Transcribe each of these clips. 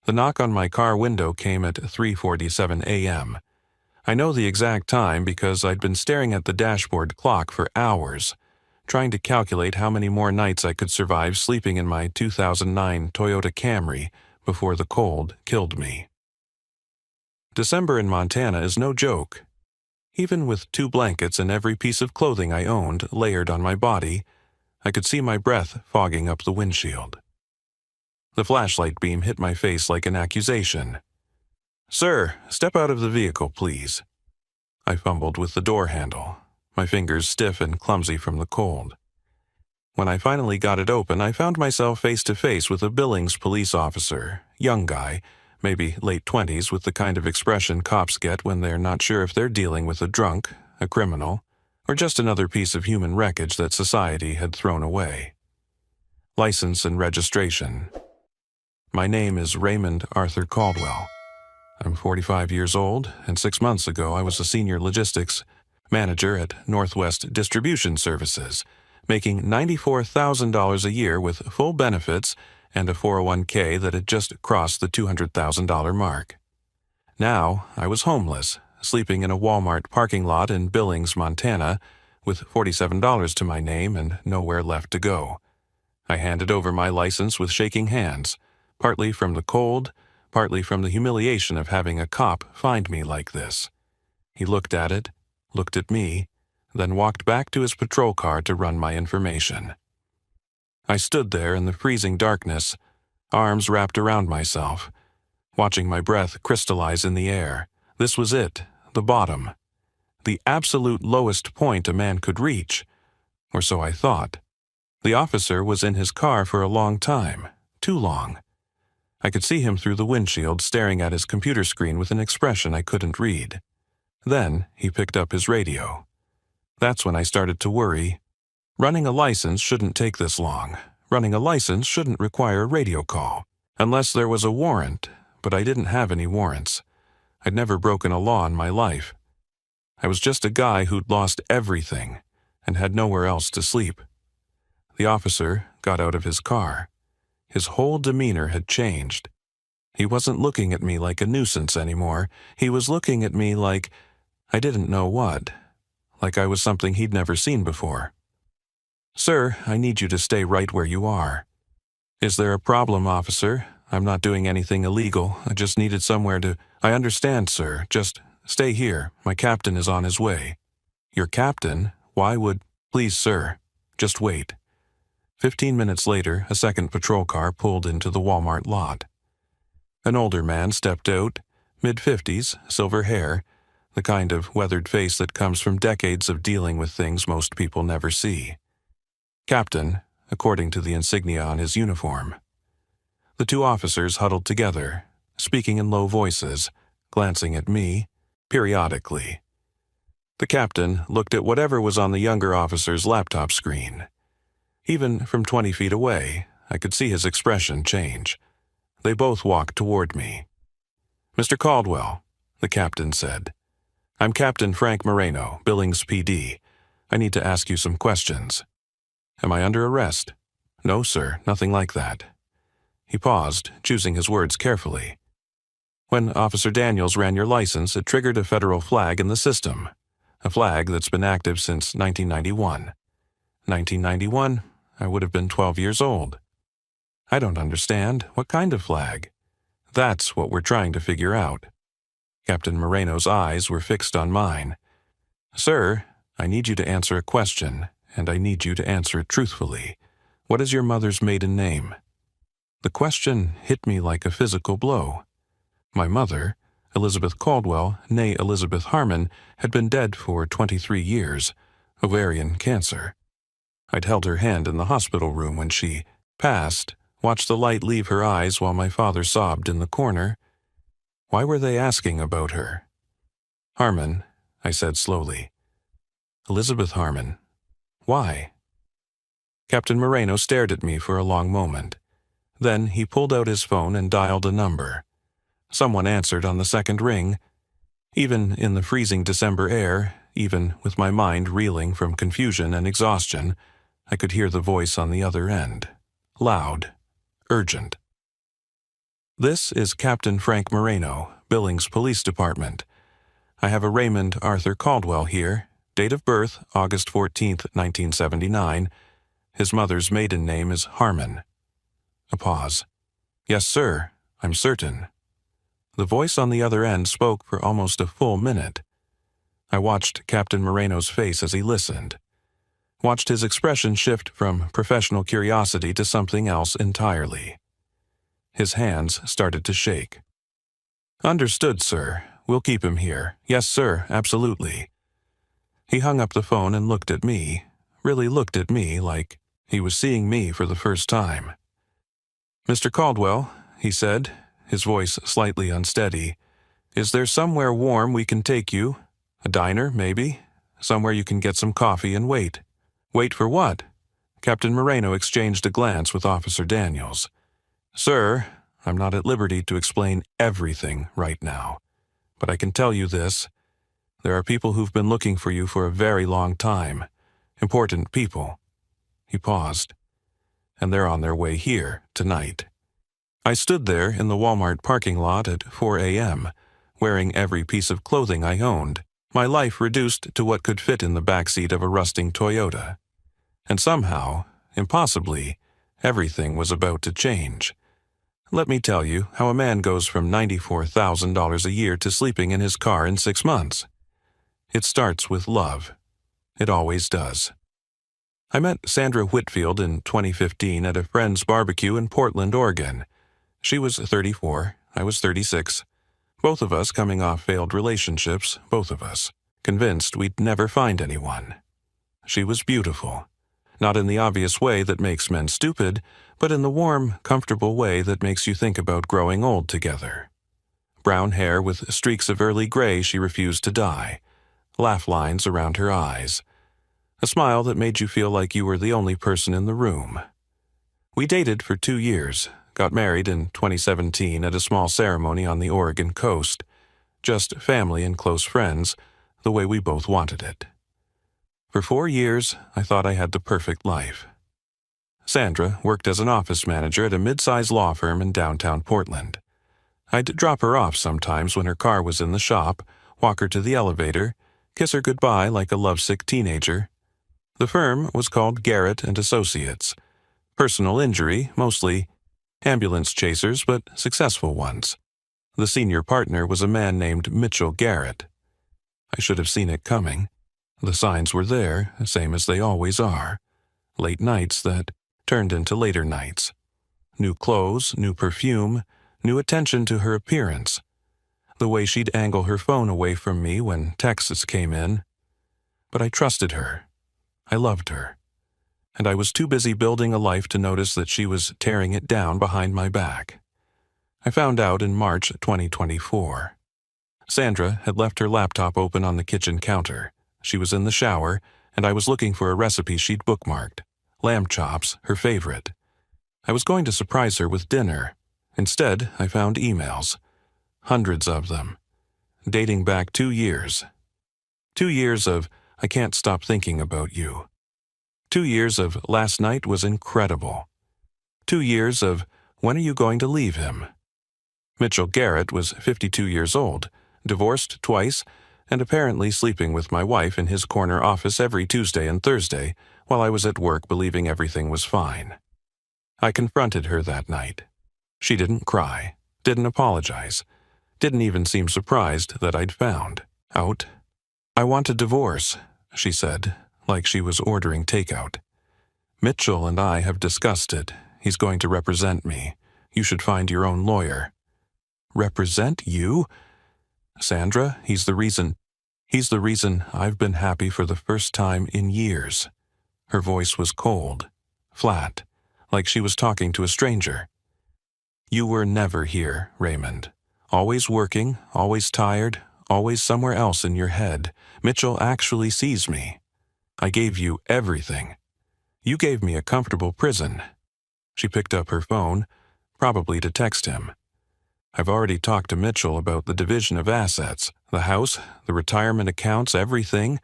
The knock on my car window came at 3:47 a.m. I know the exact time because I'd been staring at the dashboard clock for hours, trying to calculate how many more nights I could survive sleeping in my 2009 Toyota Camry before the cold killed me. December in Montana is no joke. Even with 2 blankets and every piece of clothing I owned layered on my body, I could see my breath fogging up the windshield. The flashlight beam hit my face like an accusation. "Sir, step out of the vehicle, please." I fumbled with the door handle, my fingers stiff and clumsy from the cold. When I finally got it open, I found myself face to face with a Billings police officer, young guy, maybe late 20s, with the kind of expression cops get when they're not sure if they're dealing with a drunk, a criminal, or just another piece of human wreckage that society had thrown away. License and registration. My name is Raymond Arthur Caldwell. I'm 45 years old, and 6 months ago I was a senior logistics manager at Northwest Distribution Services, making $94,000 a year with full benefits and a 401k that had just crossed the $200,000 mark. Now I was homeless, sleeping in a Walmart parking lot in Billings, Montana, with $47 to my name and nowhere left to go. I handed over my license with shaking hands, partly from the cold, partly from the humiliation of having a cop find me like this. He looked at it, looked at me, then walked back to his patrol car to run my information. I stood there in the freezing darkness, arms wrapped around myself, watching my breath crystallize in the air. This was it, the bottom, the absolute lowest point a man could reach, or so I thought. The officer was in his car for a long time, too long. I could see him through the windshield staring at his computer screen with an expression I couldn't read. Then he picked up his radio. That's when I started to worry. Running a license shouldn't take this long. Running a license shouldn't require a radio call, unless there was a warrant, but I didn't have any warrants. I'd never broken a law in my life. I was just a guy who'd lost everything and had nowhere else to sleep. The officer got out of his car. His whole demeanor had changed. He wasn't looking at me like a nuisance anymore. He was looking at me like I didn't know what, like I was something he'd never seen before. "Sir, I need you to stay right where you are." "Is there a problem, officer? I'm not doing anything illegal. I just needed somewhere to—" "I understand, sir. Just stay here. My captain is on his way." "Your captain? Why would—" "Please, sir, just wait." 15 minutes later, a second patrol car pulled into the Walmart lot. An older man stepped out, mid-50s, silver hair, the kind of weathered face that comes from decades of dealing with things most people never see. Captain, according to the insignia on his uniform. The 2 officers huddled together, speaking in low voices, glancing at me, periodically. The captain looked at whatever was on the younger officer's laptop screen. Even from 20 feet away, I could see his expression change. They both walked toward me. "Mr. Caldwell," the captain said. "I'm Captain Frank Moreno, Billings PD. I need to ask you some questions." "Am I under arrest?" "No, sir, nothing like that." He paused, choosing his words carefully. "When Officer Daniels ran your license, it triggered a federal flag in the system, a flag that's been active since 1991. 1991? I would have been 12 years old. I don't understand. What kind of flag? That's what we're trying to figure out." Captain Moreno's eyes were fixed on mine. "Sir, I need you to answer a question, and I need you to answer it truthfully. What is your mother's maiden name?" The question hit me like a physical blow. My mother, Elizabeth Caldwell, née Elizabeth Harmon, had been dead for 23 years, ovarian cancer. I'd held her hand in the hospital room when she passed, watched the light leave her eyes while my father sobbed in the corner. Why were they asking about her? "Harmon," I said slowly. "Elizabeth Harmon. Why?" Captain Moreno stared at me for a long moment. Then he pulled out his phone and dialed a number. Someone answered on the second ring. Even in the freezing December air, even with my mind reeling from confusion and exhaustion, I could hear the voice on the other end. Loud, urgent. This is Captain Frank Moreno, Billings Police Department. I have a Raymond Arthur Caldwell here, date of birth August 14th, 1979. His mother's maiden name is Harmon. A pause. Yes, sir, I'm certain. The voice on the other end spoke for almost a full minute. I watched Captain Moreno's face as he listened. Watched his expression shift from professional curiosity to something else entirely. His hands started to shake. Understood, sir. We'll keep him here. Yes, sir, absolutely. He hung up the phone and looked at me, really looked at me like he was seeing me for the first time. Mr. Caldwell, he said, his voice slightly unsteady, is there somewhere warm we can take you? A diner, maybe? Somewhere you can get some coffee and wait. Wait for what? Captain Moreno exchanged a glance with Officer Daniels. Sir, I'm not at liberty to explain everything right now, but I can tell you this. There are people who've been looking for you for a very long time. Important people. He paused. And they're on their way here tonight. I stood there in the Walmart parking lot at 4 a.m., wearing every piece of clothing I owned, my life reduced to what could fit in the backseat of a rusting Toyota. And somehow, impossibly, everything was about to change. Let me tell you how a man goes from $94,000 a year to sleeping in his car in 6 months. It starts with love. It always does. I met Sandra Whitfield in 2015 at a friend's barbecue in Portland, Oregon. She was 34, I was 36. Both of us coming off failed relationships, both of us, convinced we'd never find anyone. She was beautiful. Not in the obvious way that makes men stupid, but in the warm, comfortable way that makes you think about growing old together. Brown hair with streaks of early gray she refused to dye, laugh lines around her eyes, a smile that made you feel like you were the only person in the room. We dated for 2 years, got married in 2017 at a small ceremony on the Oregon coast, just family and close friends, the way we both wanted it. For 4 years, I thought I had the perfect life. Sandra worked as an office manager at a mid-sized law firm in downtown Portland. I'd drop her off sometimes when her car was in the shop, walk her to the elevator, kiss her goodbye like a lovesick teenager. The firm was called Garrett and Associates. Personal injury, mostly. Ambulance chasers, but successful ones. The senior partner was a man named Mitchell Garrett. I should have seen it coming. The signs were there, same as they always are. Late nights that turned into later nights. New clothes, new perfume, new attention to her appearance. The way she'd angle her phone away from me when texts came in. But I trusted her. I loved her. And I was too busy building a life to notice that she was tearing it down behind my back. I found out in March 2024. Sandra had left her laptop open on the kitchen counter. She was in the shower, and I was looking for a recipe she'd bookmarked. Lamb chops, her favorite. I was going to surprise her with dinner. Instead, I found emails. Hundreds of them. Dating back 2 years. 2 years of, I can't stop thinking about you. 2 years of, last night was incredible. 2 years of, when are you going to leave him? Mitchell Garrett was 52 years old, divorced twice, and apparently sleeping with my wife in his corner office every Tuesday and Thursday while I was at work believing everything was fine. I confronted her that night. She didn't cry, didn't apologize, didn't even seem surprised that I'd found out. I want a divorce, she said, like she was ordering takeout. Mitchell and I have discussed it. He's going to represent me. You should find your own lawyer. Represent you? Sandra, he's the reason I've been happy for the first time in years. Her voice was cold, flat, like she was talking to a stranger. You were never here, Raymond. Always working, always tired, always somewhere else in your head. Mitchell actually sees me. I gave you everything. You gave me a comfortable prison. She picked up her phone, probably to text him. I've already talked to Mitchell about the division of assets, the house, the retirement accounts, everything.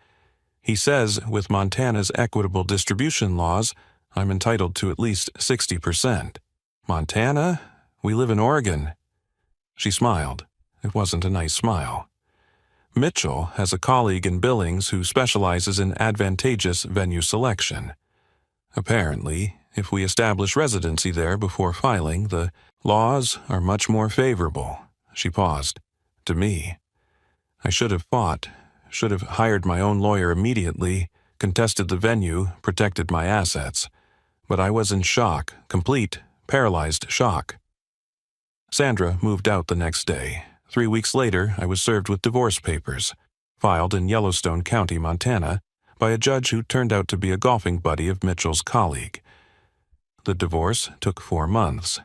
He says with Montana's equitable distribution laws, I'm entitled to at least 60%. Montana? We live in Oregon. She smiled. It wasn't a nice smile. Mitchell has a colleague in Billings who specializes in advantageous venue selection. Apparently, if we establish residency there before filing, the laws are much more favorable. She paused. To me. I should have fought, should have hired my own lawyer immediately, contested the venue, protected my assets. But I was in shock, complete, paralyzed shock. Sandra moved out the next day. 3 weeks later, I was served with divorce papers, filed in Yellowstone County, Montana, by a judge who turned out to be a golfing buddy of Mitchell's colleague. The divorce took 4 months.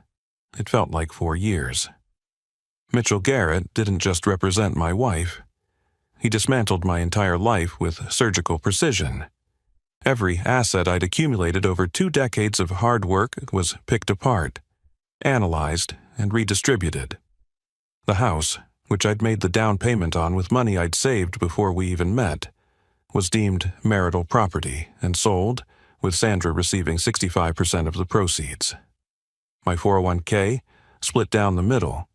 It felt like 4 years. Mitchell Garrett didn't just represent my wife. He dismantled my entire life with surgical precision. Every asset I'd accumulated over 2 decades of hard work was picked apart, analyzed, and redistributed. The house, which I'd made the down payment on with money I'd saved before we even met, was deemed marital property and sold, with Sandra receiving 65% of the proceeds. My 401k split down the middle,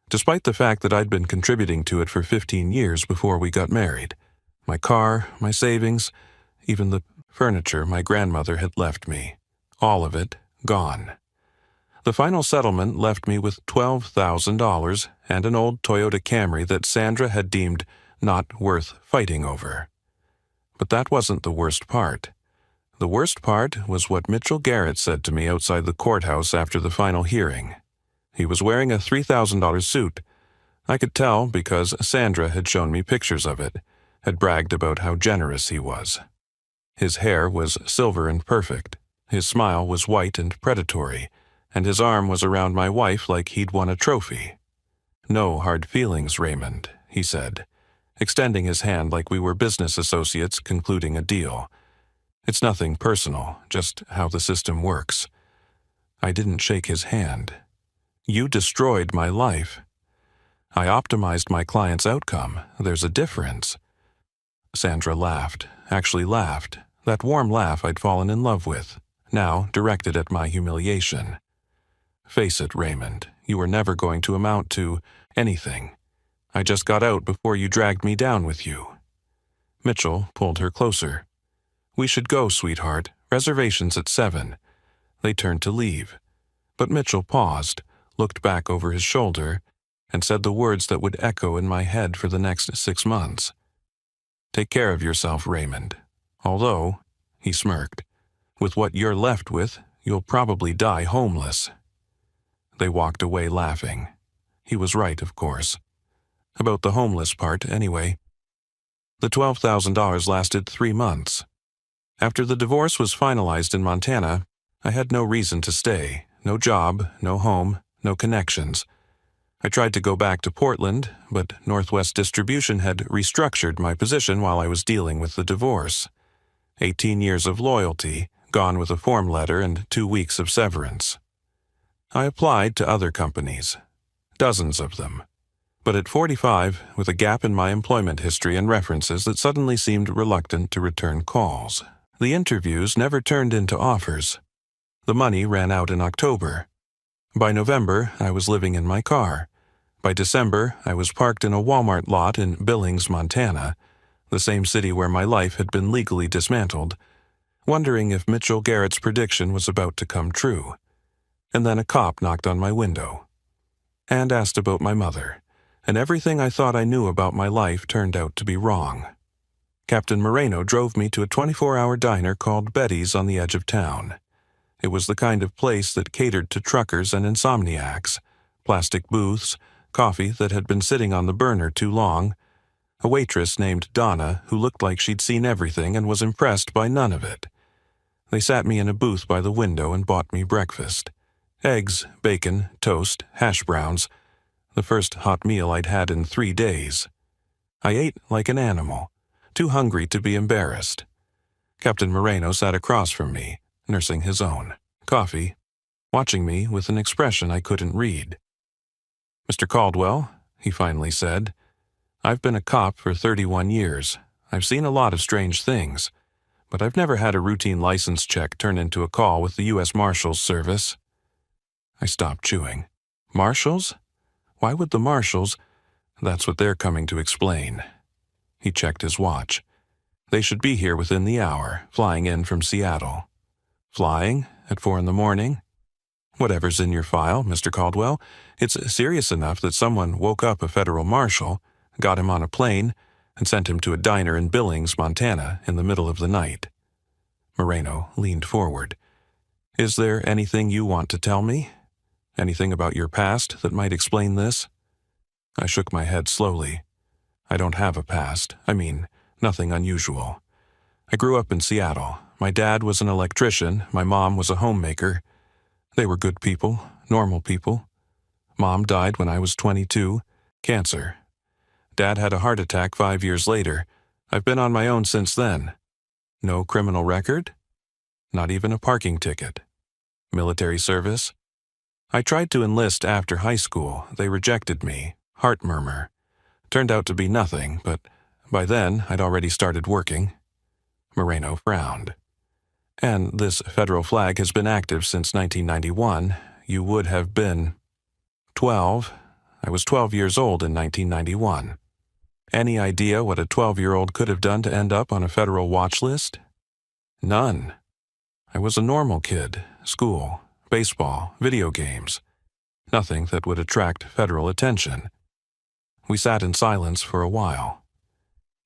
despite the fact that I'd been contributing to it for 15 years before we got married. My car, my savings, even the furniture my grandmother had left me, all of it gone. The final settlement left me with $12,000 and an old Toyota Camry that Sandra had deemed not worth fighting over. But that wasn't the worst part. The worst part was what Mitchell Garrett said to me outside the courthouse after the final hearing. He was wearing a $3,000 suit. I could tell because Sandra had shown me pictures of it, had bragged about how generous he was. His hair was silver and perfect. His smile was white and predatory, and his arm was around my wife like he'd won a trophy. "No hard feelings, Raymond," he said, extending his hand like we were business associates concluding a deal. "It's nothing personal, just how the system works." I didn't shake his hand. "You destroyed my life." "I optimized my client's outcome. There's a difference." Sandra laughed, actually laughed, that warm laugh I'd fallen in love with, now directed at my humiliation. "Face it, Raymond, you were never going to amount to anything. I just got out before you dragged me down with you." Mitchell pulled her closer. "We should go, sweetheart. Reservations at 7. They turned to leave. But Mitchell paused, looked back over his shoulder, and said the words that would echo in my head for the next 6 months. "Take care of yourself, Raymond. Although," he smirked, "with what you're left with, you'll probably die homeless." They walked away laughing. He was right, of course. About the homeless part, anyway. The $12,000 lasted 3 months. After the divorce was finalized in Montana, I had no reason to stay, no job, no home, no connections. I tried to go back to Portland, but Northwest Distribution had restructured my position while I was dealing with the divorce. 18 years of loyalty, gone with a form letter and 2 weeks of severance. I applied to other companies, dozens of them. But at 45, with a gap in my employment history and references that suddenly seemed reluctant to return calls, the interviews never turned into offers. The money ran out in October. By November, I was living in my car. By December, I was parked in a Walmart lot in Billings, Montana, the same city where my life had been legally dismantled, wondering if Mitchell Garrett's prediction was about to come true. And then a cop knocked on my window and asked about my mother, and everything I thought I knew about my life turned out to be wrong. Captain Moreno drove me to a 24-hour diner called Betty's on the edge of town. It was the kind of place that catered to truckers and insomniacs, plastic booths, coffee that had been sitting on the burner too long, a waitress named Donna who looked like she'd seen everything and was impressed by none of it. They sat me in a booth by the window and bought me breakfast. Eggs, bacon, toast, hash browns, the first hot meal I'd had in 3 days. I ate like an animal, too hungry to be embarrassed. Captain Moreno sat across from me, nursing his own coffee, watching me with an expression I couldn't read. "Mr. Caldwell," he finally said, "I've been a cop for 31 years. I've seen a lot of strange things, but I've never had a routine license check turn into a call with the U.S. Marshals Service." I stopped chewing. "Marshals? Why would the marshals? That's what they're coming to explain. He checked his watch. They should be here within the hour, flying in from Seattle. Flying? At 4 in the morning? Whatever's in your file, Mr. Caldwell. It's serious enough that someone woke up a federal marshal, got him on a plane, and sent him to a diner in Billings, Montana, in the middle of the night. Moreno leaned forward. Is there anything you want to tell me? Anything about your past that might explain this? I shook my head slowly. I don't have a past. I mean, nothing unusual. I grew up in Seattle. My dad was an electrician. My mom was a homemaker. They were good people, normal people. Mom died when I was 22. Cancer. Dad had a heart attack 5 years later. I've been on my own since then. No criminal record? Not even a parking ticket. Military service? I tried to enlist after high school. They rejected me. Heart murmur. Turned out to be nothing, but by then I'd already started working. Moreno frowned. And this federal flag has been active since 1991. You would have been 12. I was 12 years old in 1991. Any idea what a 12-year-old could have done to end up on a federal watch list? None. I was a normal kid. School, baseball, video games. Nothing that would attract federal attention. We sat in silence for a while.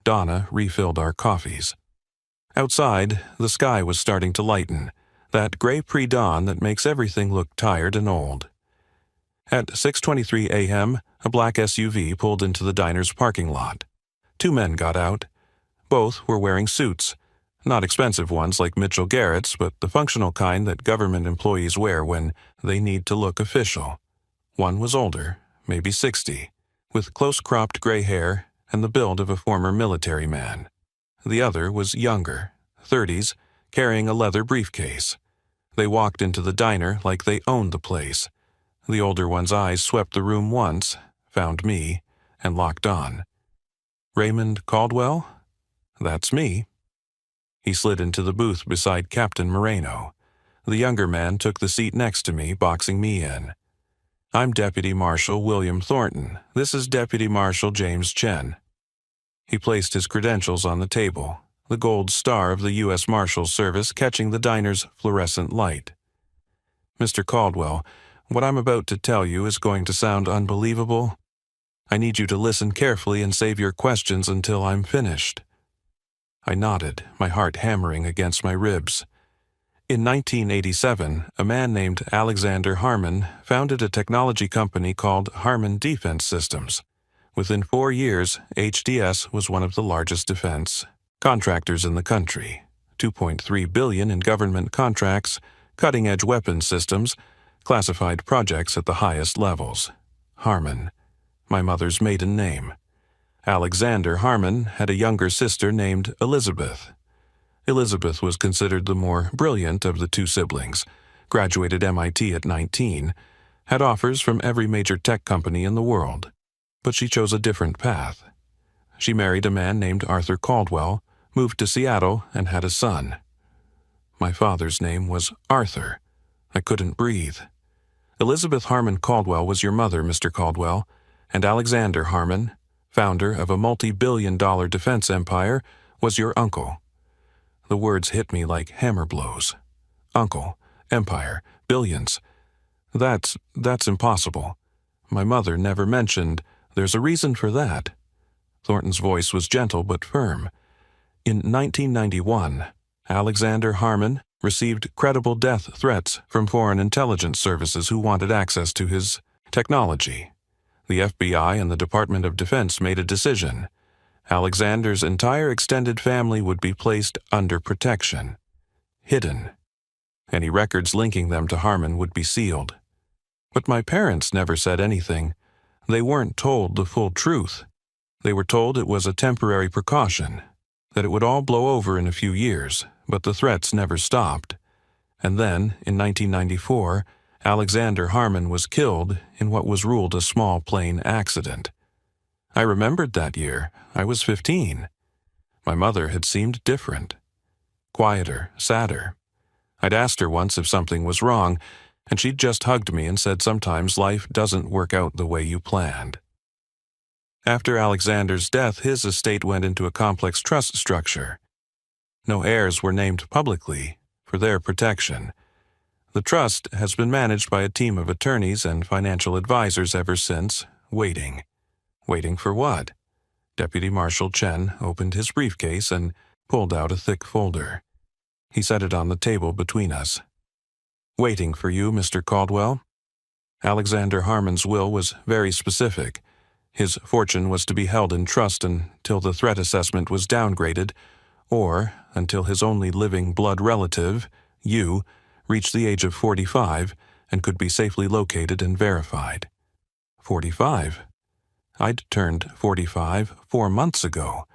Donna refilled our coffees. Outside, the sky was starting to lighten, that gray pre-dawn that makes everything look tired and old. At 6:23 a.m., a black SUV pulled into the diner's parking lot. 2 men got out. Both were wearing suits, not expensive ones like Mitchell Garrett's, but the functional kind that government employees wear when they need to look official. One was older, maybe 60, with close-cropped gray hair and the build of a former military man. The other was younger, 30s, carrying a leather briefcase. They walked into the diner like they owned the place. The older one's eyes swept the room once, found me, and locked on. Raymond Caldwell? That's me. He slid into the booth beside Captain Moreno. The younger man took the seat next to me, boxing me in. I'm Deputy Marshal William Thornton. This is Deputy Marshal James Chen. He placed his credentials on the table, the gold star of the U.S. Marshals Service catching the diner's fluorescent light. Mr. Caldwell, what I'm about to tell you is going to sound unbelievable. I need you to listen carefully and save your questions until I'm finished. I nodded, my heart hammering against my ribs. In 1987, a man named Alexander Harmon founded a technology company called Harmon Defense Systems. Within 4 years, HDS was one of the largest defense contractors in the country. $2.3 billion in government contracts, cutting-edge weapons systems, classified projects at the highest levels. Harmon, my mother's maiden name. Alexander Harmon had a younger sister named Elizabeth. Elizabeth was considered the more brilliant of the 2 siblings, graduated MIT at 19, had offers from every major tech company in the world. But she chose a different path. She married a man named Arthur Caldwell, moved to Seattle, and had a son. My father's name was Arthur. I couldn't breathe. Elizabeth Harmon Caldwell was your mother, Mr. Caldwell, and Alexander Harmon, founder of a multi-billion-dollar defense empire, was your uncle. The words hit me like hammer blows. Uncle, empire, billions. That's impossible. My mother never mentioned. There's a reason for that. Thornton's voice was gentle but firm. In 1991, Alexander Harmon received credible death threats from foreign intelligence services who wanted access to his technology. The FBI and the Department of Defense made a decision. Alexander's entire extended family would be placed under protection, hidden. Any records linking them to Harmon would be sealed. But my parents never said anything. They weren't told the full truth. They were told it was a temporary precaution, that it would all blow over in a few years, but the threats never stopped. And then, in 1994, Alexander Harmon was killed in what was ruled a small plane accident. I remembered that year. I was 15. My mother had seemed different. Quieter, sadder. I'd asked her once if something was wrong, and she'd just hugged me and said sometimes life doesn't work out the way you planned. After Alexander's death, his estate went into a complex trust structure. No heirs were named publicly for their protection. The trust has been managed by a team of attorneys and financial advisors ever since, waiting. Waiting for what? Deputy Marshal Chen opened his briefcase and pulled out a thick folder. He set it on the table between us. Waiting for you, Mr. Caldwell. Alexander Harmon's will was very specific. His fortune was to be held in trust until the threat assessment was downgraded, or until his only living blood relative, you, reached the age of 45 and could be safely located and verified. 45? I'd turned 45 4 months ago.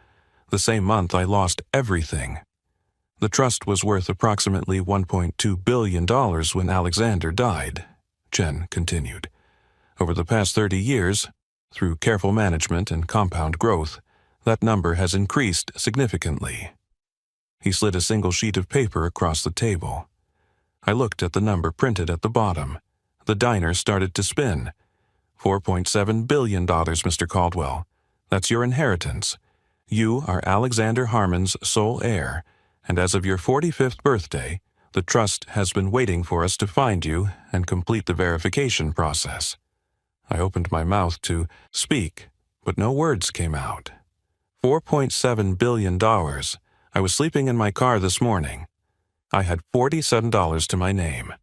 The same month I lost everything. The trust was worth approximately $1.2 billion when Alexander died, Chen continued. Over the past 30 years, through careful management and compound growth, that number has increased significantly. He slid a single sheet of paper across the table. I looked at the number printed at the bottom. The diner started to spin. $4.7 billion, Mr. Caldwell. That's your inheritance. You are Alexander Harmon's sole heir, and as of your 45th birthday, the trust has been waiting for us to find you and complete the verification process. I opened my mouth to speak, but no words came out. $4.7 billion. I was sleeping in my car this morning. I had $47 to my name.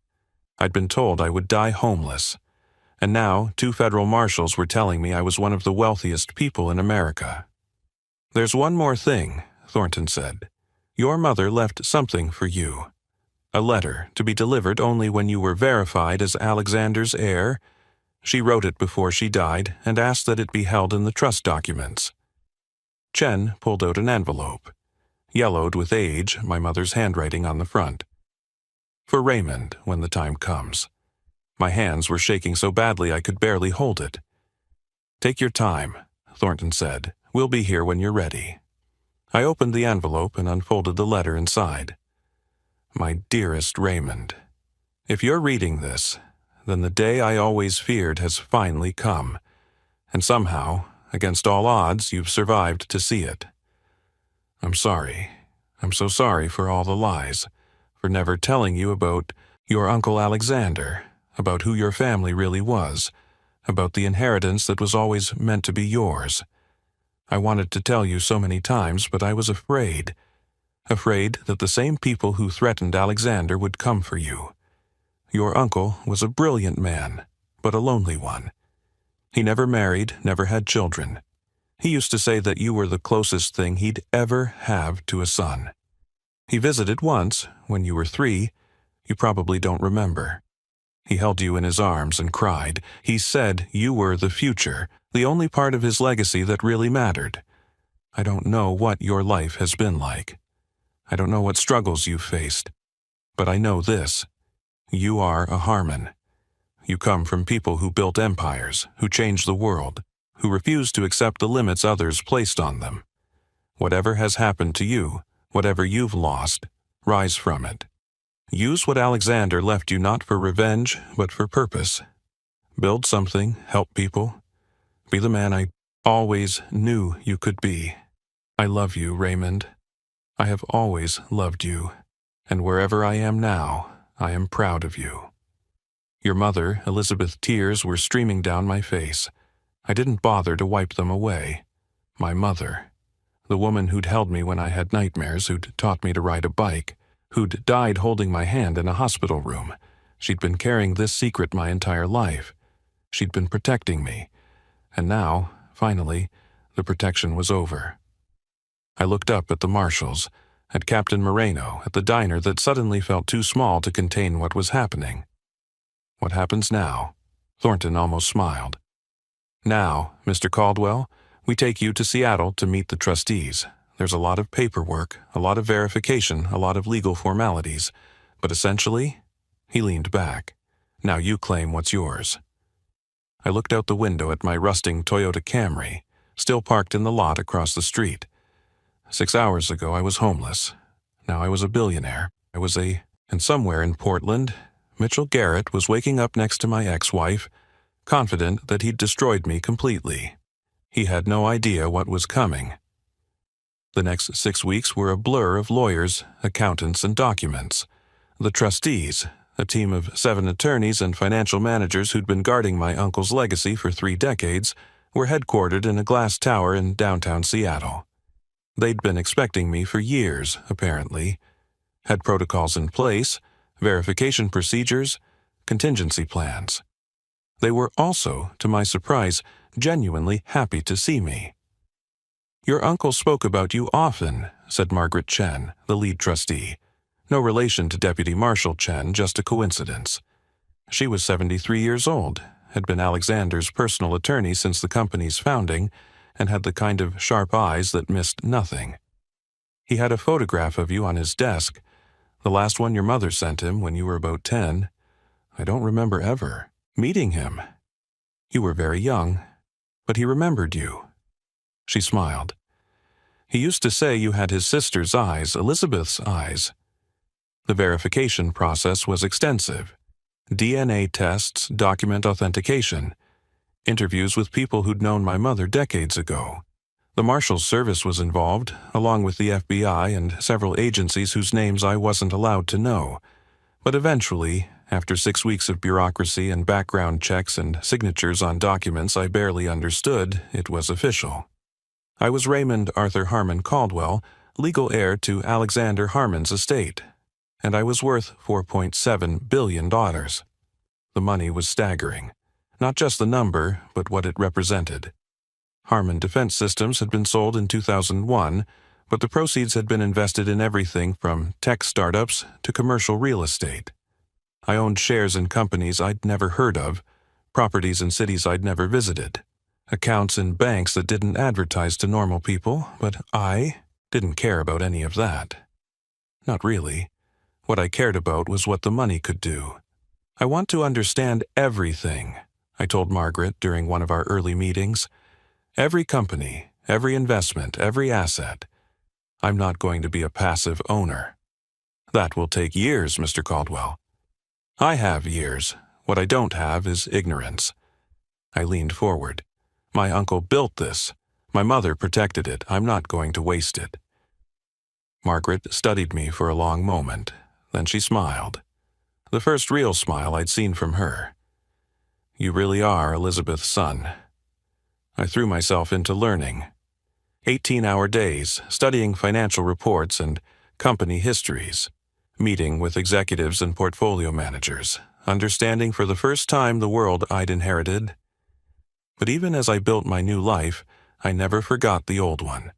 I'd been told I would die homeless. And now 2 federal marshals were telling me I was one of the wealthiest people in America. There's one more thing, Thornton said. Your mother left something for you. A letter to be delivered only when you were verified as Alexander's heir. She wrote it before she died and asked that it be held in the trust documents. Chen pulled out an envelope. Yellowed with age, my mother's handwriting on the front. For Raymond, when the time comes. My hands were shaking so badly I could barely hold it. Take your time, Thornton said. We'll be here when you're ready. I opened the envelope and unfolded the letter inside. My dearest Raymond, if you're reading this, then the day I always feared has finally come, and somehow, against all odds, you've survived to see it. I'm sorry. I'm so sorry for all the lies, for never telling you about your Uncle Alexander, about who your family really was, about the inheritance that was always meant to be yours. I wanted to tell you so many times, but I was afraid. Afraid that the same people who threatened Alexander would come for you. Your uncle was a brilliant man, but a lonely one. He never married, never had children. He used to say that you were the closest thing he'd ever have to a son. He visited once, when you were 3. You probably don't remember. He held you in his arms and cried. He said you were the future, the only part of his legacy that really mattered. I don't know what your life has been like. I don't know what struggles you've faced. But I know this. You are a Harmon. You come from people who built empires, who changed the world, who refused to accept the limits others placed on them. Whatever has happened to you, whatever you've lost, rise from it. Use what Alexander left you not for revenge, but for purpose. Build something, help people. Be the man I always knew you could be. I love you, Raymond. I have always loved you, and wherever I am now, I am proud of you. Your mother, Elizabeth, tears were streaming down my face. I didn't bother to wipe them away. My mother, the woman who'd held me when I had nightmares, who'd taught me to ride a bike, who'd died holding my hand in a hospital room. She'd been carrying this secret my entire life. She'd been protecting me. And now, finally, the protection was over. I looked up at the marshals, at Captain Moreno, at the diner that suddenly felt too small to contain what was happening. What happens now? Thornton almost smiled. Now, Mr. Caldwell, we take you to Seattle to meet the trustees. There's a lot of paperwork, a lot of verification, a lot of legal formalities. But essentially, he leaned back. Now you claim what's yours. I looked out the window at my rusting Toyota Camry, still parked in the lot across the street. 6 hours ago I was homeless. Now I was a billionaire. And somewhere in Portland, Mitchell Garrett was waking up next to my ex-wife, confident that he'd destroyed me completely. He had no idea what was coming. The next 6 weeks were a blur of lawyers, accountants, and documents. The trustees, a team of 7 attorneys and financial managers who'd been guarding my uncle's legacy for 3 decades, were headquartered in a glass tower in downtown Seattle. They'd been expecting me for years, apparently, had protocols in place, verification procedures, contingency plans. They were also, to my surprise, genuinely happy to see me. "Your uncle spoke about you often," said Margaret Chen, the lead trustee. No relation to Deputy Marshal Chen, just a coincidence. She was 73 years old, had been Alexander's personal attorney since the company's founding, and had the kind of sharp eyes that missed nothing. "He had a photograph of you on his desk, the last one your mother sent him when you were about 10. I don't remember ever meeting him. You were very young, but he remembered you." She smiled. "He used to say you had his sister's eyes, Elizabeth's eyes." The verification process was extensive. DNA tests, document authentication, interviews with people who'd known my mother decades ago. The Marshal's Service was involved, along with the FBI and several agencies whose names I wasn't allowed to know. But eventually, after 6 weeks of bureaucracy and background checks and signatures on documents I barely understood, it was official. I was Raymond Arthur Harmon Caldwell, legal heir to Alexander Harmon's estate, and I was worth $4.7 billion. The money was staggering. Not just the number, but what it represented. Harmon Defense Systems had been sold in 2001, but the proceeds had been invested in everything from tech startups to commercial real estate. I owned shares in companies I'd never heard of, properties in cities I'd never visited, accounts in banks that didn't advertise to normal people, but I didn't care about any of that. Not really. What I cared about was what the money could do. "I want to understand everything," I told Margaret during one of our early meetings. "Every company, every investment, every asset. I'm not going to be a passive owner." "That will take years, Mr. Caldwell." "I have years. What I don't have is ignorance." I leaned forward. "My uncle built this. My mother protected it. I'm not going to waste it." Margaret studied me for a long moment. Then she smiled. The first real smile I'd seen from her. "You really are Elizabeth's son." I threw myself into learning. 18-hour days, studying financial reports and company histories, meeting with executives and portfolio managers, understanding for the first time the world I'd inherited. But even as I built my new life, I never forgot the old one.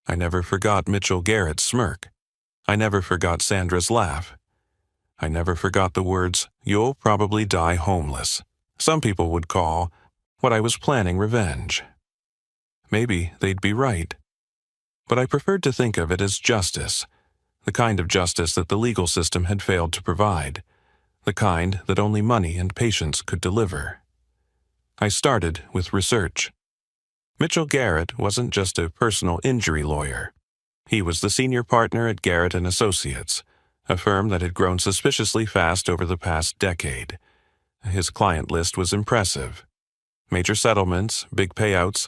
I never forgot Mitchell Garrett's smirk. I never forgot Sandra's laugh. I never forgot the words, "You'll probably die homeless." Some people would call what I was planning revenge. Maybe they'd be right. But I preferred to think of it as justice, the kind of justice that the legal system had failed to provide, the kind that only money and patience could deliver. I started with research. Mitchell Garrett wasn't just a personal injury lawyer. He was the senior partner at Garrett & Associates, a firm that had grown suspiciously fast over the past decade. His client list was impressive. Major settlements, big payouts,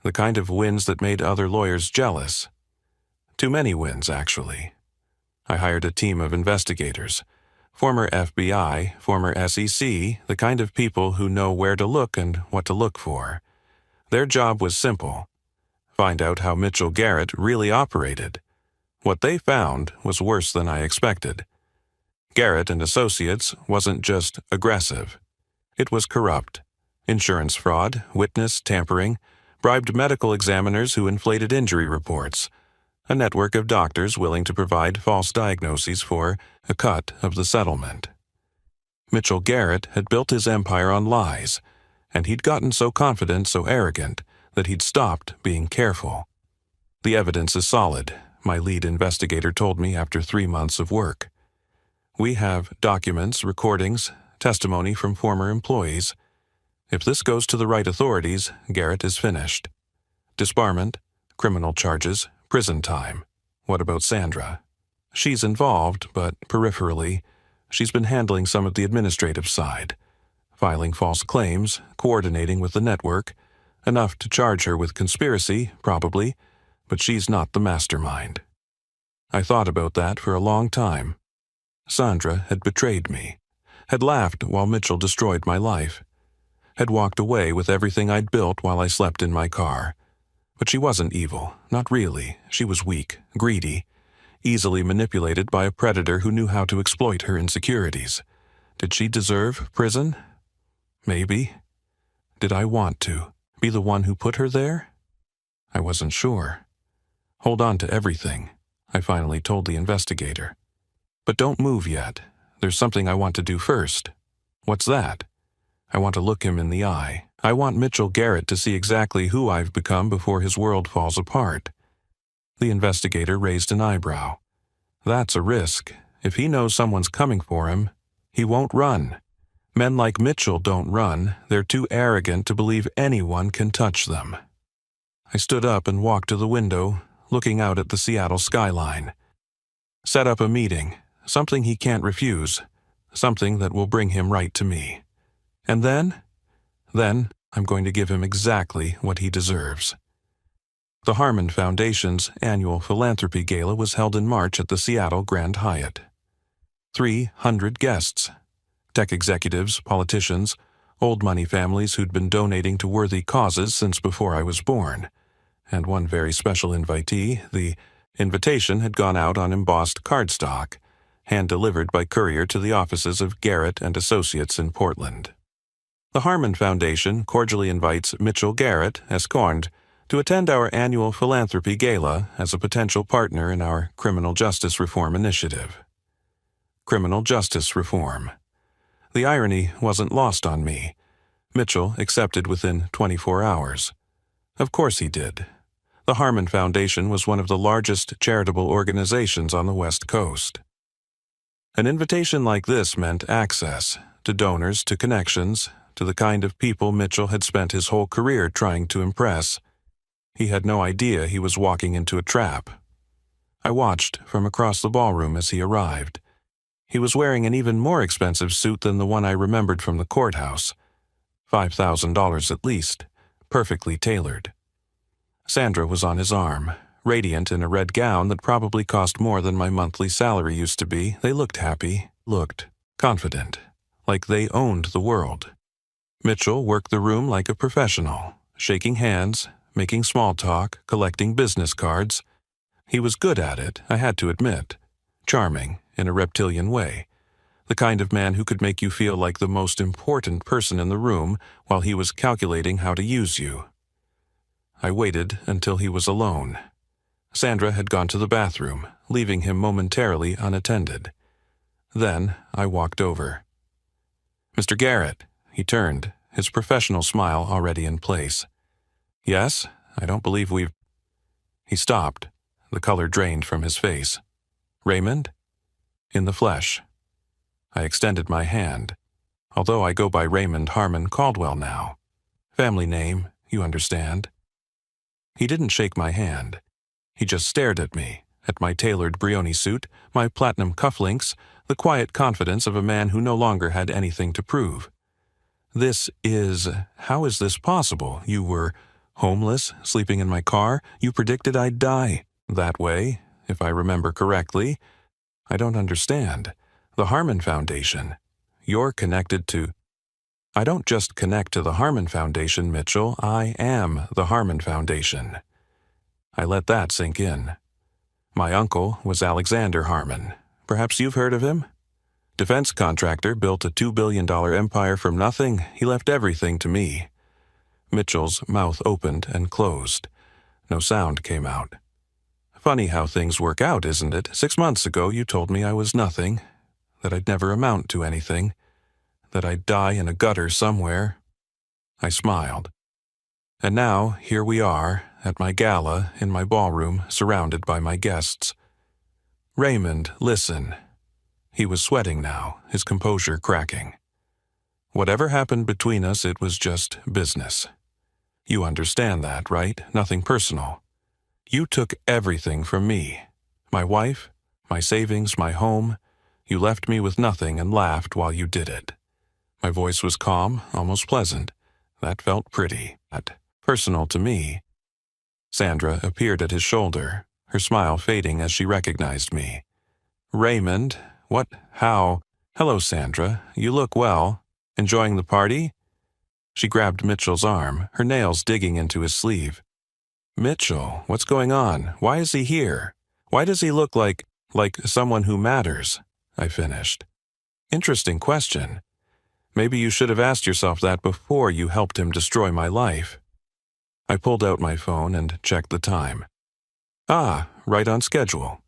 the kind of wins that made other lawyers jealous. Too many wins, actually. I hired a team of investigators, former FBI, former SEC, the kind of people who know where to look and what to look for. Their job was simple. Find out how Mitchell Garrett really operated. What they found was worse than I expected. Garrett & Associates wasn't just aggressive. It was corrupt. Insurance fraud, witness tampering, bribed medical examiners who inflated injury reports, a network of doctors willing to provide false diagnoses for a cut of the settlement. Mitchell Garrett had built his empire on lies, and he'd gotten so confident, so arrogant, that he'd stopped being careful. "The evidence is solid," my lead investigator told me after 3 months of work. "We have documents, recordings, testimony from former employees. If this goes to the right authorities, Garrett is finished. Disbarment, criminal charges, prison time. What about Sandra? She's involved, but peripherally. She's been handling some of the administrative side, filing false claims, coordinating with the network, enough to charge her with conspiracy, probably, but she's not the mastermind. I thought about that for a long time. Sandra had betrayed me, had laughed while Mitchell destroyed my life, had walked away with everything I'd built while I slept in my car. But she wasn't evil, not really. She was weak, greedy, easily manipulated by a predator who knew how to exploit her insecurities. Did she deserve prison? Maybe. Did I want to be the one who put her there? I wasn't sure. Hold on to everything, I finally told the investigator. But don't move yet. There's something I want to do first. What's that? I want to look him in the eye. I want Mitchell Garrett to see exactly who I've become before his world falls apart. The investigator raised an eyebrow. That's a risk. If he knows someone's coming for him, he won't run. Men like Mitchell don't run. They're too arrogant to believe anyone can touch them. I stood up and walked to the window, looking out at the Seattle skyline. Set up a meeting, something he can't refuse, something that will bring him right to me. And then I'm going to give him exactly what he deserves. The Harmon Foundation's annual philanthropy gala was held in March at the Seattle Grand Hyatt. 300 guests. Tech executives, politicians, old money families who'd been donating to worthy causes since before I was born. And one very special invitee. The invitation had gone out on embossed cardstock, hand-delivered by courier to the offices of Garrett and Associates in Portland. The Harmon Foundation cordially invites Mitchell Garrett, escorned, to attend our annual philanthropy gala as a potential partner in our criminal justice reform initiative. Criminal justice reform. The irony wasn't lost on me. Mitchell accepted within 24 hours. Of course he did. The Harmon Foundation was one of the largest charitable organizations on the West Coast. An invitation like this meant access to donors, to connections, to the kind of people Mitchell had spent his whole career trying to impress. He had no idea he was walking into a trap. I watched from across the ballroom as he arrived. He was wearing an even more expensive suit than the one I remembered from the courthouse. $5,000 at least, perfectly tailored. Sandra was on his arm, radiant in a red gown that probably cost more than my monthly salary used to be. They looked happy, looked confident, like they owned the world. Mitchell worked the room like a professional, shaking hands, making small talk, collecting business cards. He was good at it, I had to admit. Charming, in a reptilian way. The kind of man who could make you feel like the most important person in the room while he was calculating how to use you. I waited until he was alone. Sandra had gone to the bathroom, leaving him momentarily unattended. Then I walked over. "Mr. Garrett," he turned, his professional smile already in place. "Yes, I don't believe we've—" He stopped, the color drained from his face. "Raymond?" "In the flesh." I extended my hand, although I go by Raymond Harmon Caldwell now. Family name, you understand. He didn't shake my hand. He just stared at me, at my tailored Brioni suit, my platinum cufflinks, the quiet confidence of a man who no longer had anything to prove. How is this possible? You were homeless, sleeping in my car. You predicted I'd die that way, if I remember correctly. I don't understand. The Harmon Foundation. You're connected to... I don't just connect to the Harmon Foundation, Mitchell. I am the Harmon Foundation. I let that sink in. My uncle was Alexander Harmon. Perhaps you've heard of him? Defense contractor, built a $2 billion empire from nothing. He left everything to me. Mitchell's mouth opened and closed. No sound came out. Funny how things work out, isn't it? 6 months ago you told me I was nothing, that I'd never amount to anything, that I'd die in a gutter somewhere. I smiled. And now, here we are, at my gala, in my ballroom, surrounded by my guests. "Raymond, listen." He was sweating now, his composure cracking. "Whatever happened between us, it was just business. You understand that, right? Nothing personal. You took everything from me. My wife, my savings, my home. You left me with nothing and laughed while you did it. My voice was calm, almost pleasant. That felt pretty, personal to me. Sandra appeared at his shoulder, her smile fading as she recognized me. Raymond, what, how? Hello, Sandra. You look well. Enjoying the party? She grabbed Mitchell's arm, her nails digging into his sleeve. Mitchell, what's going on? Why is he here? Why does he look like someone who matters? I finished. Interesting question. Maybe you should have asked yourself that before you helped him destroy my life. I pulled out my phone and checked the time. Ah, right on schedule.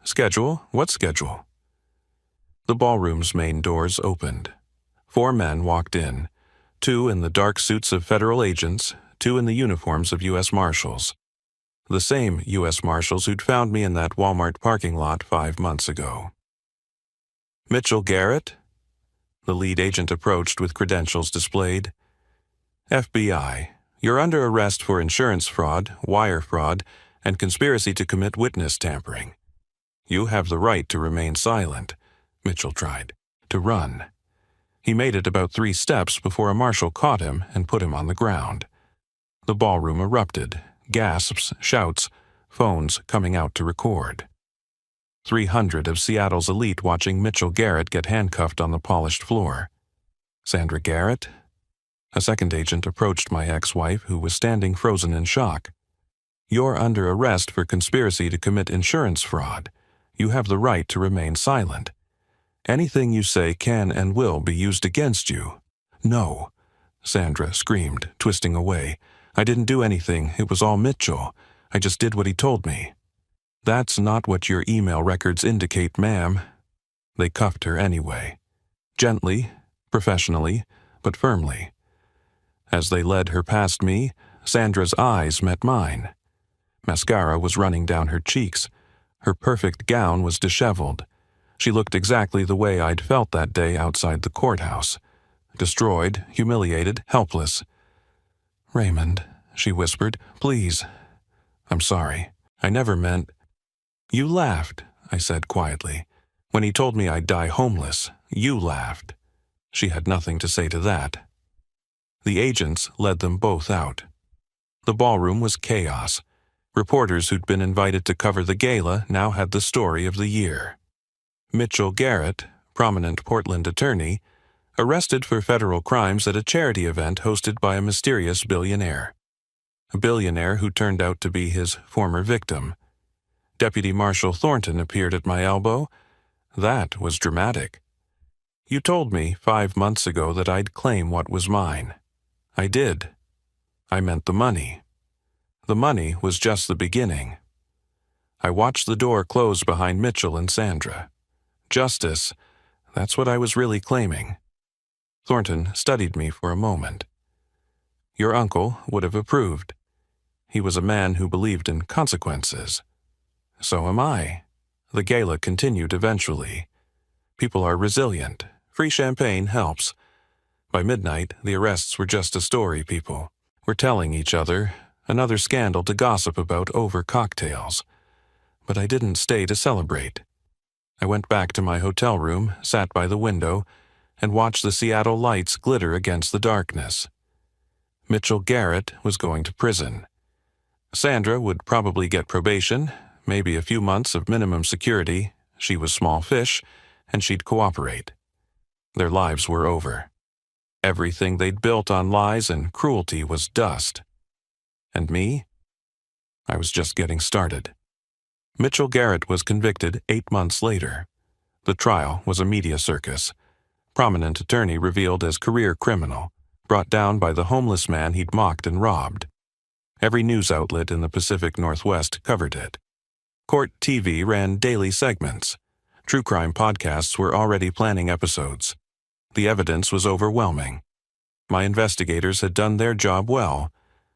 Schedule? What schedule? The ballroom's main doors opened. 4 men walked in, 2 in the dark suits of federal agents, 2 in the uniforms of U.S. Marshals. The same U.S. Marshals who'd found me in that Walmart parking lot 5 months ago. Mitchell Garrett? The lead agent approached with credentials displayed. FBI, you're under arrest for insurance fraud, wire fraud, and conspiracy to commit witness tampering. You have the right to remain silent. Mitchell tried to run. He made it about 3 steps before a marshal caught him and put him on the ground. The ballroom erupted, gasps, shouts, phones coming out to record. 300 of Seattle's elite watching Mitchell Garrett get handcuffed on the polished floor. Sandra Garrett? A second agent approached my ex-wife, who was standing frozen in shock. You're under arrest for conspiracy to commit insurance fraud. You have the right to remain silent. Anything you say can and will be used against you. No, Sandra screamed, twisting away. I didn't do anything. It was all Mitchell. I just did what he told me. That's not what your email records indicate, ma'am. They cuffed her anyway. Gently, professionally, but firmly. As they led her past me, Sandra's eyes met mine. Mascara was running down her cheeks. Her perfect gown was disheveled. She looked exactly the way I'd felt that day outside the courthouse. Destroyed, humiliated, helpless. Raymond, she whispered, please. I'm sorry. I never meant... You laughed, I said quietly. When he told me I'd die homeless, you laughed. She had nothing to say to that. The agents led them both out. The ballroom was chaos. Reporters who'd been invited to cover the gala now had the story of the year. Mitchell Garrett, prominent Portland attorney, arrested for federal crimes at a charity event hosted by a mysterious billionaire. A billionaire who turned out to be his former victim. Deputy Marshal Thornton appeared at my elbow. That was dramatic. You told me 5 months ago that I'd claim what was mine. I did. I meant the money. The money was just the beginning. I watched the door close behind Mitchell and Sandra. Justice, that's what I was really claiming. Thornton studied me for a moment. Your uncle would have approved. He was a man who believed in consequences. So am I. The gala continued eventually. People are resilient. Free champagne helps. By midnight, the arrests were just a story people were telling each other, another scandal to gossip about over cocktails. But I didn't stay to celebrate. I went back to my hotel room, sat by the window, and watched the Seattle lights glitter against the darkness. Mitchell Garrett was going to prison. Sandra would probably get probation, maybe a few months of minimum security. She was small fish, and she'd cooperate. Their lives were over. Everything they'd built on lies and cruelty was dust. And me? I was just getting started. Mitchell Garrett was convicted 8 months later. The trial was a media circus. Prominent attorney revealed as career criminal, brought down by the homeless man he'd mocked and robbed. Every news outlet in the Pacific Northwest covered it. Court TV ran daily segments. True crime podcasts were already planning episodes. The evidence was overwhelming. My investigators had done their job well,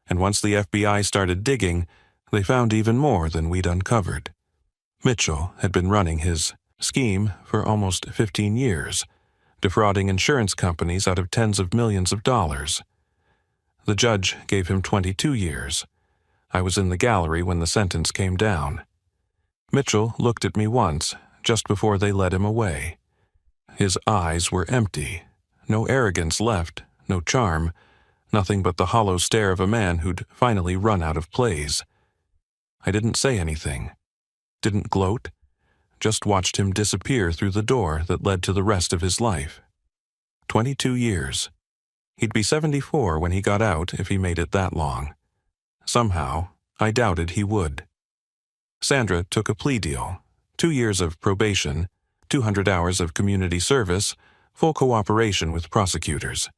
and once the FBI started digging, they found even more than we'd uncovered. Mitchell had been running his scheme for almost 15 years, defrauding insurance companies out of tens of millions of dollars. The judge gave him 22 years. I was in the gallery when the sentence came down. Mitchell looked at me once, just before they led him away. His eyes were empty. No arrogance left, no charm, nothing but the hollow stare of a man who'd finally run out of plays. I didn't say anything, didn't gloat, just watched him disappear through the door that led to the rest of his life. 22 years. He'd be 74 when he got out if he made it that long. Somehow, I doubted he would. Sandra took a plea deal, 2 years of probation, 200 hours of community service, full cooperation with prosecutors.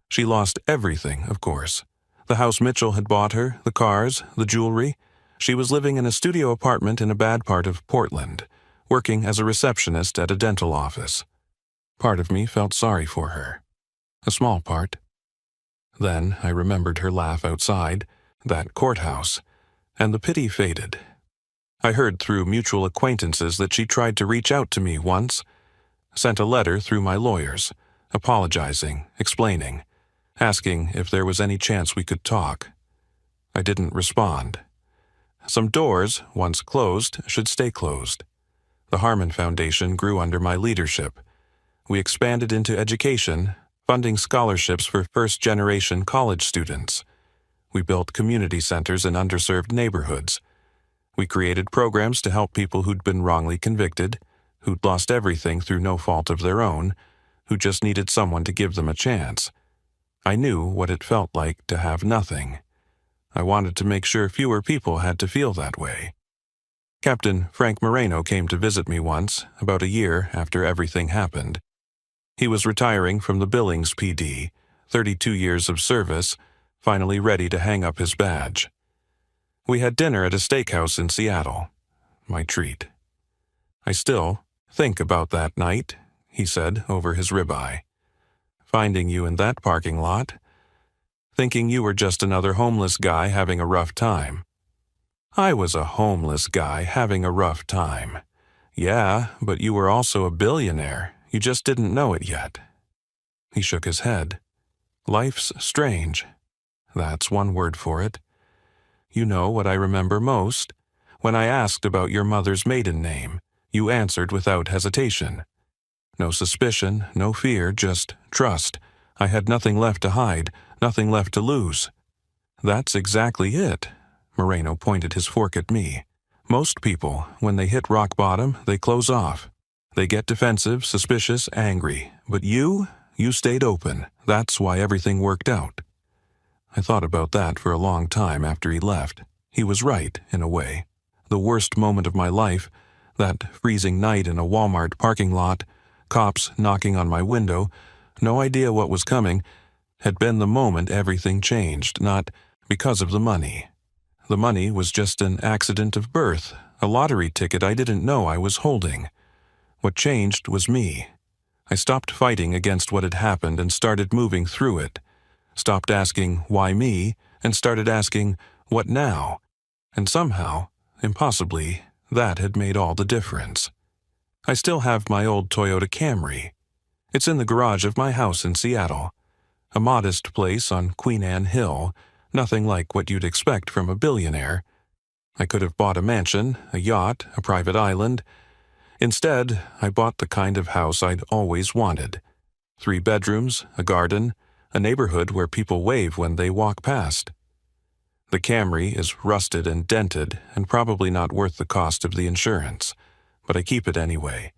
She lost everything, of course. The house Mitchell had bought her, the cars, the jewelry. She was living in a studio apartment in a bad part of Portland, working as a receptionist at a dental office. Part of me felt sorry for her. A small part. Then I remembered her laugh outside, that courthouse, and the pity faded. I heard through mutual acquaintances that she tried to reach out to me once, sent a letter through my lawyers, apologizing, explaining, asking if there was any chance we could talk. I didn't respond. Some doors, once closed, should stay closed. The Harmon Foundation grew under my leadership. We expanded into education, funding scholarships for first-generation college students. We built community centers in underserved neighborhoods. We created programs to help people who'd been wrongly convicted, who'd lost everything through no fault of their own, who just needed someone to give them a chance. I knew what it felt like to have nothing. I wanted to make sure fewer people had to feel that way. Captain Frank Moreno came to visit me once, about a year after everything happened. He was retiring from the Billings PD, 32 years of service, finally ready to hang up his badge. We had dinner at a steakhouse in Seattle. My treat. I still think about that night, he said over his ribeye. Finding you in that parking lot. Thinking you were just another homeless guy having a rough time. I was a homeless guy having a rough time. Yeah, but you were also a billionaire. You just didn't know it yet. He shook his head. Life's strange. That's one word for it. You know what I remember most? When I asked about your mother's maiden name, you answered without hesitation. No suspicion, no fear, just trust. I had nothing left to hide, nothing left to lose. That's exactly it. Moreno pointed his fork at me. Most people, when they hit rock bottom, they close off. They get defensive, suspicious, angry. But you stayed open. That's why everything worked out. I thought about that for a long time after he left. He was right, in a way. The worst moment of my life, that freezing night in a Walmart parking lot, cops knocking on my window, no idea what was coming, had been the moment everything changed, not because of the money. The money was just an accident of birth, a lottery ticket I didn't know I was holding. What changed was me. I stopped fighting against what had happened and started moving through it. Stopped asking, why me, and started asking, what now? And somehow, impossibly, that had made all the difference. I still have my old Toyota Camry. It's in the garage of my house in Seattle. A modest place on Queen Anne Hill, nothing like what you'd expect from a billionaire. I could have bought a mansion, a yacht, a private island. Instead, I bought the kind of house I'd always wanted. 3 bedrooms, a garden, a neighborhood where people wave when they walk past. The Camry is rusted and dented and probably not worth the cost of the insurance, but I keep it anyway.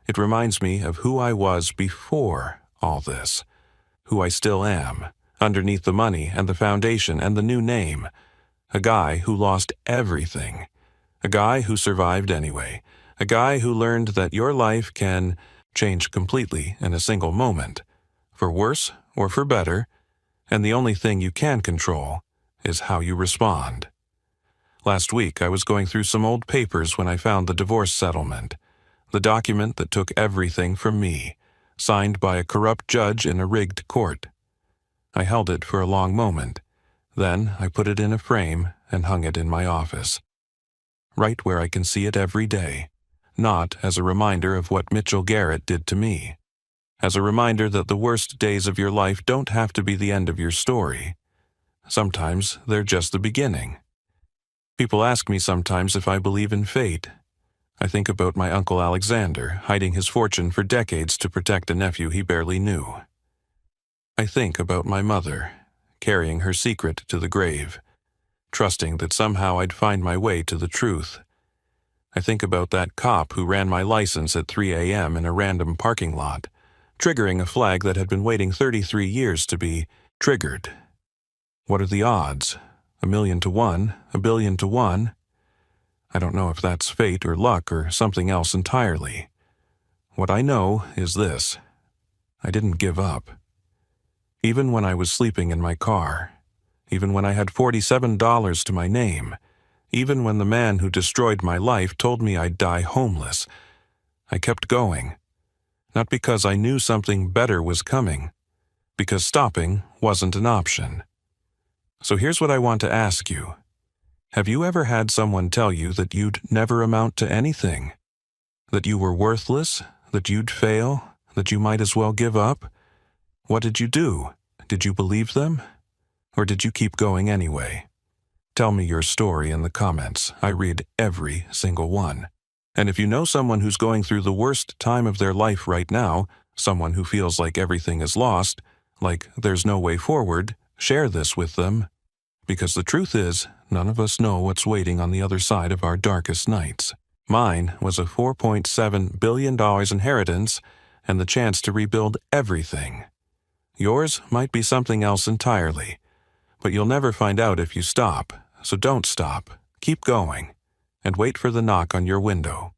It reminds me of who I was before all this, who I still am, underneath the money and the foundation and the new name. A guy who lost everything. A guy who survived anyway. A guy who learned that your life can change completely in a single moment, for worse or for better, and the only thing you can control is how you respond. Last week I was going through some old papers when I found the divorce settlement, the document that took everything from me, signed by a corrupt judge in a rigged court. I held it for a long moment. Then I put it in a frame and hung it in my office, right where I can see it every day, not as a reminder of what Mitchell Garrett did to me. As a reminder that the worst days of your life don't have to be the end of your story. Sometimes they're just the beginning. People ask me sometimes if I believe in fate. I think about my Uncle Alexander hiding his fortune for decades to protect a nephew he barely knew. I think about my mother, carrying her secret to the grave, trusting that somehow I'd find my way to the truth. I think about that cop who ran my license at 3 a.m. in a random parking lot, triggering a flag that had been waiting 33 years to be triggered. What are the odds? 1,000,000 to 1, 1,000,000,000 to 1? I don't know if that's fate or luck or something else entirely. What I know is this: I didn't give up. Even when I was sleeping in my car, even when I had $47 to my name, even when the man who destroyed my life told me I'd die homeless, I kept going. Not because I knew something better was coming, because stopping wasn't an option. So here's what I want to ask you. Have you ever had someone tell you that you'd never amount to anything? That you were worthless? That you'd fail? That you might as well give up? What did you do? Did you believe them? Or did you keep going anyway? Tell me your story in the comments. I read every single one. And if you know someone who's going through the worst time of their life right now, someone who feels like everything is lost, like there's no way forward, share this with them. Because the truth is, none of us know what's waiting on the other side of our darkest nights. Mine was a $4.7 billion inheritance and the chance to rebuild everything. Yours might be something else entirely, but you'll never find out if you stop, so don't stop. Keep going, and wait for the knock on your window.